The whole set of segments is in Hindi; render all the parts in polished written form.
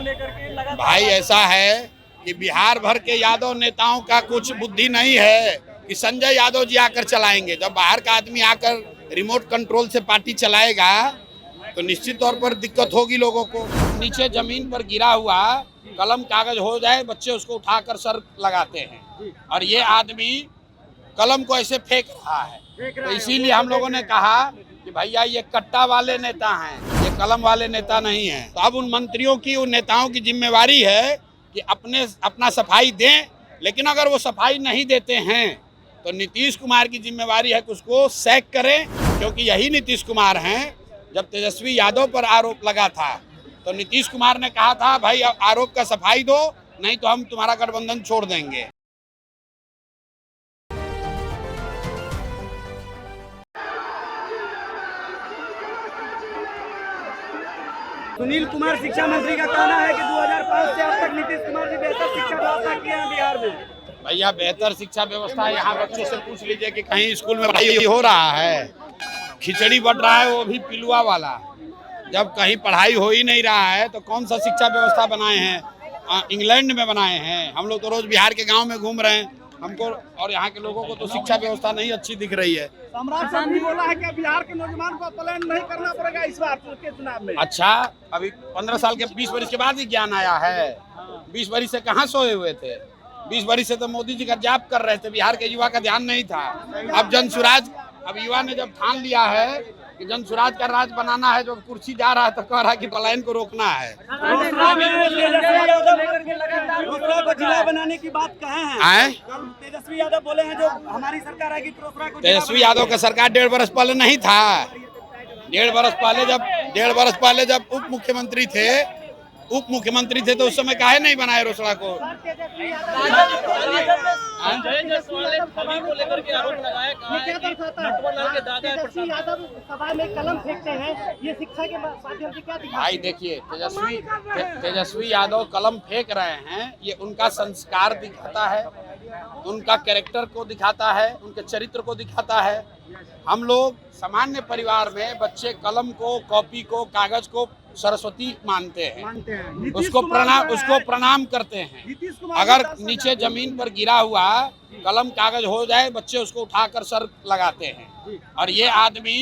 लेकर के लगातार भाई ऐसा है कि बिहार भर के यादव नेताओं का कुछ बुद्धि नहीं है कि संजय यादव जी आकर चलाएंगे। जब बाहर का आदमी आकर रिमोट कंट्रोल से पार्टी चलाएगा तो निश्चित तौर पर दिक्कत होगी लोगों को। नीचे जमीन पर गिरा हुआ कलम कागज हो जाए, बच्चे उसको उठाकर सर लगाते हैं और ये आदमी कलम को ऐसे फेंक रहा है। तो इसीलिए हम लोगों ने कहा कि भैया ये कट्टा वाले नेता हैं, ये कलम वाले नेता नहीं हैं। तो अब उन मंत्रियों की, उन नेताओं की जिम्मेवारी है कि अपना सफाई दें, लेकिन अगर वो सफाई नहीं देते हैं तो नीतीश कुमार की जिम्मेवारी है कि उसको सैक करें, क्योंकि यही नीतीश कुमार हैं। जब तेजस्वी यादव पर आरोप लगा था तो नीतीश कुमार ने कहा था भाई आरोप का सफाई दो, नहीं तो हम तुम्हारा गठबंधन छोड़ देंगे। सुनील कुमार शिक्षा मंत्री का कहना है कि 2005 से अब तक नीतीश कुमार जी बेहतर शिक्षा व्यवस्था किए हैं बिहार में। भैया बेहतर शिक्षा व्यवस्था यहाँ बच्चों से पूछ लीजिए कि कहीं स्कूल में पढ़ाई हो रहा है। खिचड़ी बट रहा है, वो भी पिलुआ वाला। जब कहीं पढ़ाई हो ही नहीं रहा है तो कौन सा शिक्षा व्यवस्था बनाए हैं? इंग्लैंड में बनाए हैं। हम लोग तो रोज बिहार के गांव में घूम रहे हैं, हमको और यहाँ के लोगों को तो शिक्षा व्यवस्था नहीं अच्छी दिख रही है। सम्राट साहब भी बोला है कि बिहार के नौजवान को प्लान नहीं करना पड़ेगा इस बार के चुनाव में। अच्छा, अभी 15 साल के 20 वर्ष के बाद ही ज्ञान आया है। 20 वर्ष से कहाँ सोए हुए थे? 20 वर्ष से तो मोदी जी का जाप कर रहे थे, बिहार के युवा का ध्यान नहीं था। अब जनसुराज, अब युवा ने जब ठान लिया है कि जनसुराज का राज बनाना है, जो कुर्सी जा रहा है तो कह रहा है कि पलायन को रोकना है। जिला बनाने की बात कहे हैं। तेजस्वी यादव बोले हैं जो हमारी सरकार आएगी तो तेजस्वी यादव का सरकार 1.5 बरस पहले नहीं था। 1.5 बरस पहले जब उप मुख्यमंत्री थे तो उस समय काहे नहीं बनाए रोसड़ा को? सभा में कलम फेंकते हैं, ये शिक्षा के माध्यम से क्या दिखाते हैं? भाई देखिए, तेजस्वी यादव कलम फेंक रहे हैं, ये उनका संस्कार दिखाता है, उनका कैरेक्टर को दिखाता है, उनके चरित्र को दिखाता है। हम लोग सामान्य परिवार में बच्चे कलम को, कॉपी को, कागज को सरस्वती मानते हैं, उसको प्रणाम करते हैं। अगर नीचे जमीन पर गिरा हुआ कलम कागज हो जाए, बच्चे उसको उठाकर सर लगाते हैं और ये आदमी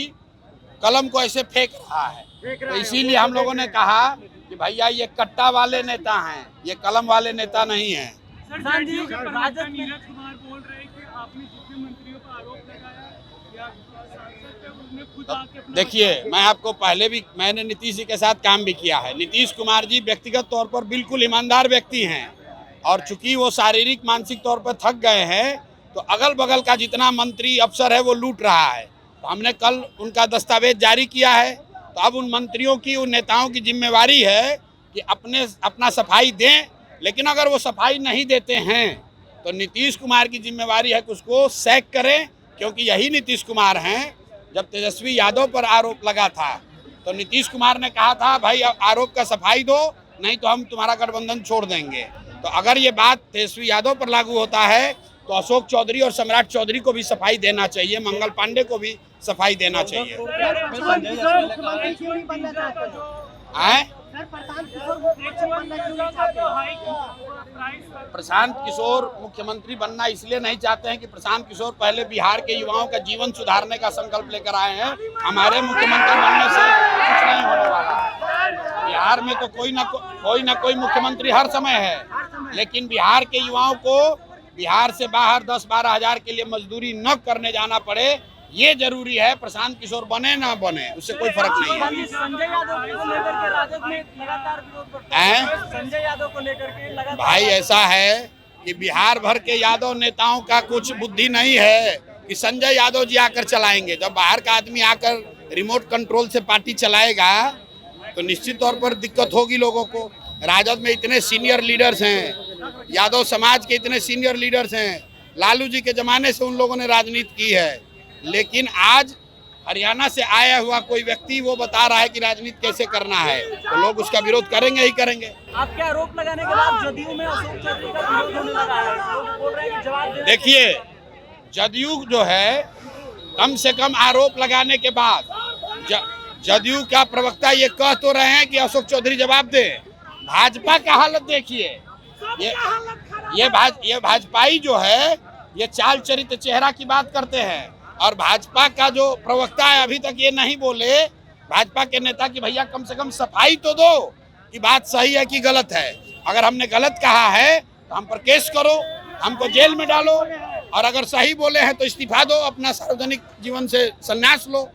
कलम को ऐसे फेंक रहा है। तो इसीलिए हम लोगों ने कहा कि भैया ये कट्टा वाले नेता हैं, ये कलम वाले नेता नहीं हैं। नीरज कुमार बोल रहे हैं कि आपने जितने मंत्रियों पर आरोप लगाया या उसने खुद आके देखिए, मैं आपको पहले भी, मैंने नीतीश जी के साथ काम भी किया है। नीतीश कुमार जी व्यक्तिगत तौर पर बिल्कुल ईमानदार व्यक्ति हैं और चूंकि वो शारीरिक मानसिक तौर पर थक गए हैं तो अगल बगल का जितना मंत्री अफसर है वो लूट रहा है। तो हमने कल उनका दस्तावेज जारी किया है। तो अब उन मंत्रियों की, उन नेताओं की जिम्मेवारी है कि अपना सफाई दें, लेकिन अगर वो सफाई नहीं देते हैं तो नीतीश कुमार की जिम्मेवारी है कि उसको सैक करें, क्योंकि यही नीतीश कुमार हैं। जब तेजस्वी यादव पर आरोप लगा था तो नीतीश कुमार ने कहा था भाई आरोप का सफाई दो, नहीं तो हम तुम्हारा गठबंधन छोड़ देंगे। तो अगर ये बात तेजस्वी यादव पर लागू होता है तो अशोक चौधरी और सम्राट चौधरी को भी सफाई देना चाहिए, मंगल पांडे को भी सफाई देना चाहिए। प्रशांत किशोर मुख्यमंत्री बनना इसलिए नहीं चाहते हैं कि प्रशांत किशोर पहले बिहार के युवाओं का जीवन सुधारने का संकल्प लेकर आए हैं। हमारे मुख्यमंत्री बनने से कुछ नहीं होने वाला। बिहार में तो कोई ना कोई मुख्यमंत्री हर समय है, लेकिन बिहार के युवाओं को बिहार से बाहर 10-12 हजार के लिए मजदूरी न करने जाना पड़े, ये जरूरी है। प्रशांत किशोर बने ना बने उससे कोई फर्क नहीं है। संजय यादव को लेकर के राजद में लगातार विरोध करते हैं। संजय यादव को लेकर के लगातार, भाई ऐसा है कि बिहार भर के यादव नेताओं का कुछ बुद्धि नहीं है कि संजय यादव जी आकर चलाएंगे। जब बाहर का आदमी आकर रिमोट कंट्रोल से पार्टी चलाएगा तो निश्चित तौर पर दिक्कत होगी लोगों को। राजद में इतने सीनियर लीडर्स हैं, यादव समाज के इतने सीनियर लीडर्स हैं, लालू जी के ज़माने से उन लोगों ने राजनीति की है, लेकिन आज हरियाणा से आया हुआ कोई व्यक्ति वो बता रहा है कि राजनीति कैसे करना है, तो लोग उसका विरोध करेंगे ही करेंगे। आपके आरोप लगाने के बाद जदयू में अशोक चौधरी का विरोध होने लगा है, लोग बोल रहे हैं कि जवाब दे। देखिए, जदयू जो है, कम से कम आरोप लगाने के बाद जदयू का प्रवक्ता ये कह तो रहे हैं कि अशोक चौधरी जवाब दे। भाजपा का हालत देखिए, ये भाजपाई जो है ये चाल चरित्र चेहरा की बात करते हैं, और भाजपा का जो प्रवक्ता है अभी तक ये नहीं बोले भाजपा के नेता कि भैया कम से कम सफाई तो दो कि बात सही है कि गलत है। अगर हमने गलत कहा है तो हम पर केस करो, हमको जेल में डालो, और अगर सही बोले हैं तो इस्तीफा दो, अपना सार्वजनिक जीवन से संन्यास लो।